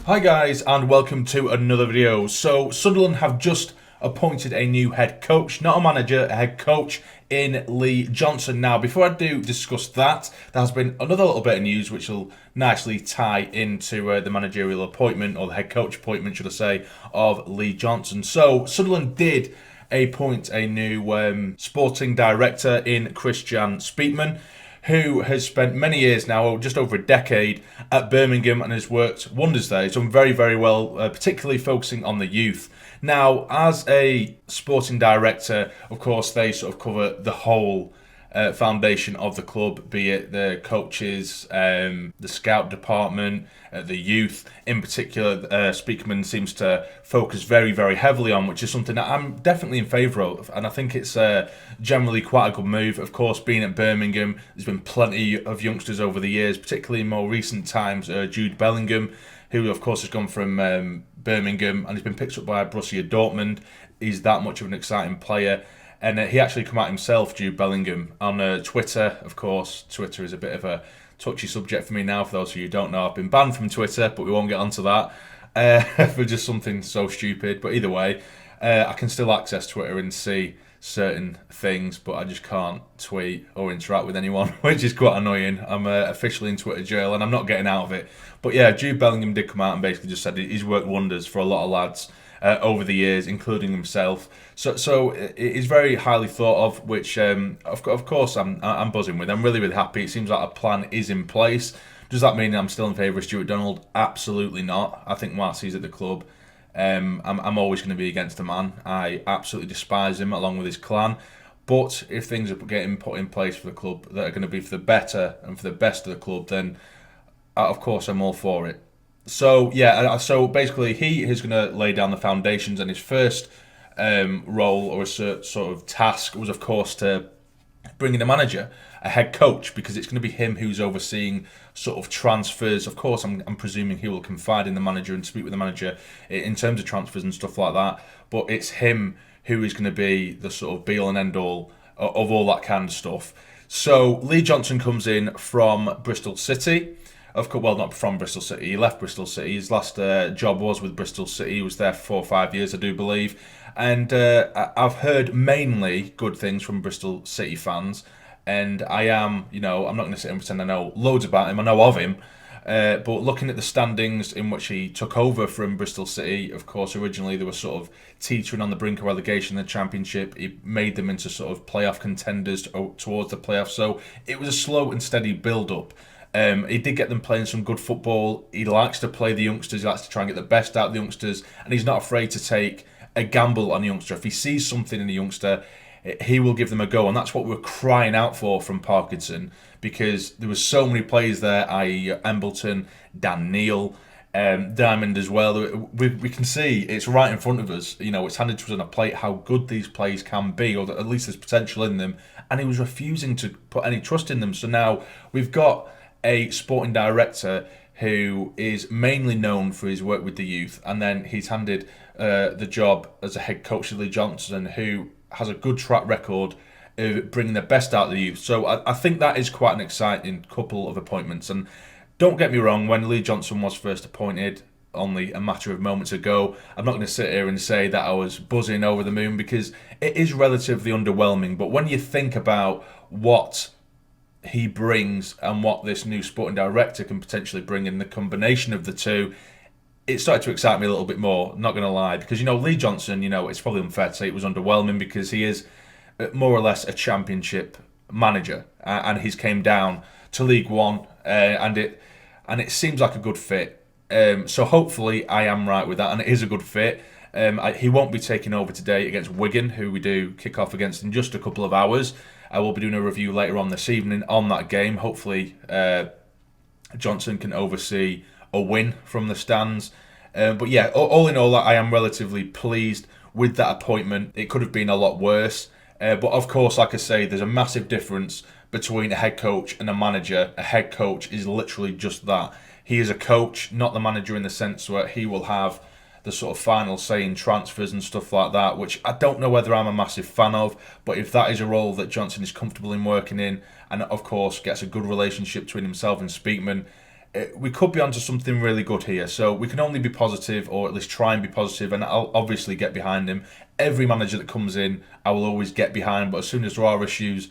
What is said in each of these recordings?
Hi guys, and welcome to another video. So Sunderland have just appointed a new head coach, not a manager, a head coach in Lee Johnson. Now, before I do discuss that, there has been another little bit of news which will nicely tie into the managerial appointment, or the head coach appointment, should I say, of Lee Johnson. So Sunderland did appoint a new sporting director in Christian Speakman, who has spent many years now, just over a decade, at Birmingham and has worked wonders there. He's done very, very well, particularly focusing on the youth. Now, as a sporting director, of course, they sort of cover the whole foundation of the club, be it the coaches, the scout department, the youth. In particular, Speakman seems to focus very, very heavily on, which is something that I'm definitely in favour of, and I think it's generally quite a good move. Of course, being at Birmingham, there's been plenty of youngsters over the years, particularly in more recent times. Jude Bellingham, who of course has gone from Birmingham and he's been picked up by Borussia Dortmund. He's that much of an exciting player. And he actually come out himself, Jude Bellingham, on Twitter. Of course, Twitter is a bit of a touchy subject for me now. For those of you who don't know, I've been banned from Twitter, but we won't get onto that for just something so stupid. But either way, I can still access Twitter and see certain things, but I just can't tweet or interact with anyone, which is quite annoying. I'm officially in Twitter jail and I'm not getting out of it. But yeah, Jude Bellingham did come out and basically just said he's worked wonders for a lot of lads over the years, including himself. So it is very highly thought of, which of course I'm buzzing with. I'm really, really happy. It seems like a plan is in place. Does that mean I'm still in favour of Stuart Donald? Absolutely not. I think once he's at the club, I'm always going to be against the man. I absolutely despise him along with his clan. But if things are getting put in place for the club that are going to be for the better and for the best of the club, then of course I'm all for it. So yeah, so basically he is going to lay down the foundations, and his first role or a sort of task was, of course, to bring in a manager, a head coach, because it's going to be him who's overseeing sort of transfers. Of course, I'm presuming he will confide in the manager and speak with the manager in terms of transfers and stuff like that. But it's him who is going to be the sort of be-all and end-all of all that kind of stuff. So Lee Johnson comes in from Bristol City. Of course, well, not from Bristol City. He left Bristol City. His last job was with Bristol City. He was there for 4 or 5 years, I do believe. And I've heard mainly good things from Bristol City fans. And I am, I'm not going to sit and pretend I know loads about him. I know of him. But looking at the standings in which he took over from Bristol City, of course, originally they were sort of teetering on the brink of relegation in the Championship. He made them into sort of playoff contenders towards the playoffs. So it was a slow and steady build-up. He did get them playing some good football. He likes to play the youngsters. He likes to try and get the best out of the youngsters. And he's not afraid to take a gamble on a youngster. If he sees something in a youngster, he will give them a go. And that's what we're crying out for from Parkhurst, because there were so many players there, i.e. Embleton, Dhannoo, Diamond as well. We can see it's right in front of us. It's handed to us on a plate how good these players can be, or that at least there's potential in them. And he was refusing to put any trust in them. So now we've got a sporting director who is mainly known for his work with the youth, and then he's handed the job as a head coach to Lee Johnson, who has a good track record of bringing the best out of the youth. So I think that is quite an exciting couple of appointments. And don't get me wrong, when Lee Johnson was first appointed only a matter of moments ago, I'm not going to sit here and say that I was buzzing over the moon, because it is relatively underwhelming. But when you think about what he brings and what this new sporting director can potentially bring in, the combination of the two, it started to excite me a little bit more, not going to lie. Because, Lee Johnson, it's probably unfair to say it was underwhelming, because he is more or less a Championship manager, and he's came down to League One, and it seems like a good fit. So hopefully I am right with that, and it is a good fit. He won't be taking over today against Wigan, who we do kick off against in just a couple of hours. I will be doing a review later on this evening on that game. Hopefully Johnson can oversee a win from the stands. But yeah, all in all, I am relatively pleased with that appointment. It could have been a lot worse. But of course, like I say, there's a massive difference between a head coach and a manager. A head coach is literally just that. He is a coach, not the manager, in the sense where he will have the sort of final say in transfers and stuff like that, which I don't know whether I'm a massive fan of. But if that is a role that Johnson is comfortable in working in, and of course gets a good relationship between himself and Speakman, we could be onto something really good here. So we can only be positive, or at least try and be positive, and I'll obviously get behind him. Every manager that comes in, I will always get behind, but as soon as there are issues,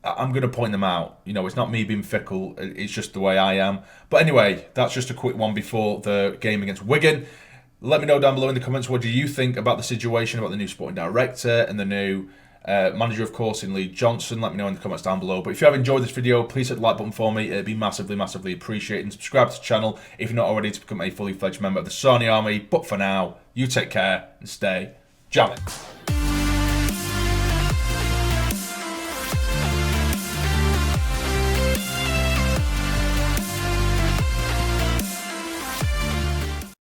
I'm going to point them out. You know, it's not me being fickle, it's just the way I am. But anyway, that's just a quick one before the game against Wigan. Let me know down below in the comments, what do you think about the situation, about the new sporting director and the new manager, of course, in Lee Johnson. Let me know in the comments down below. But if you have enjoyed this video, please hit the like button for me. It'd be massively, massively appreciated. And subscribe to the channel if you're not already to become a fully fledged member of the Sarny Army. But for now, you take care and stay jamming.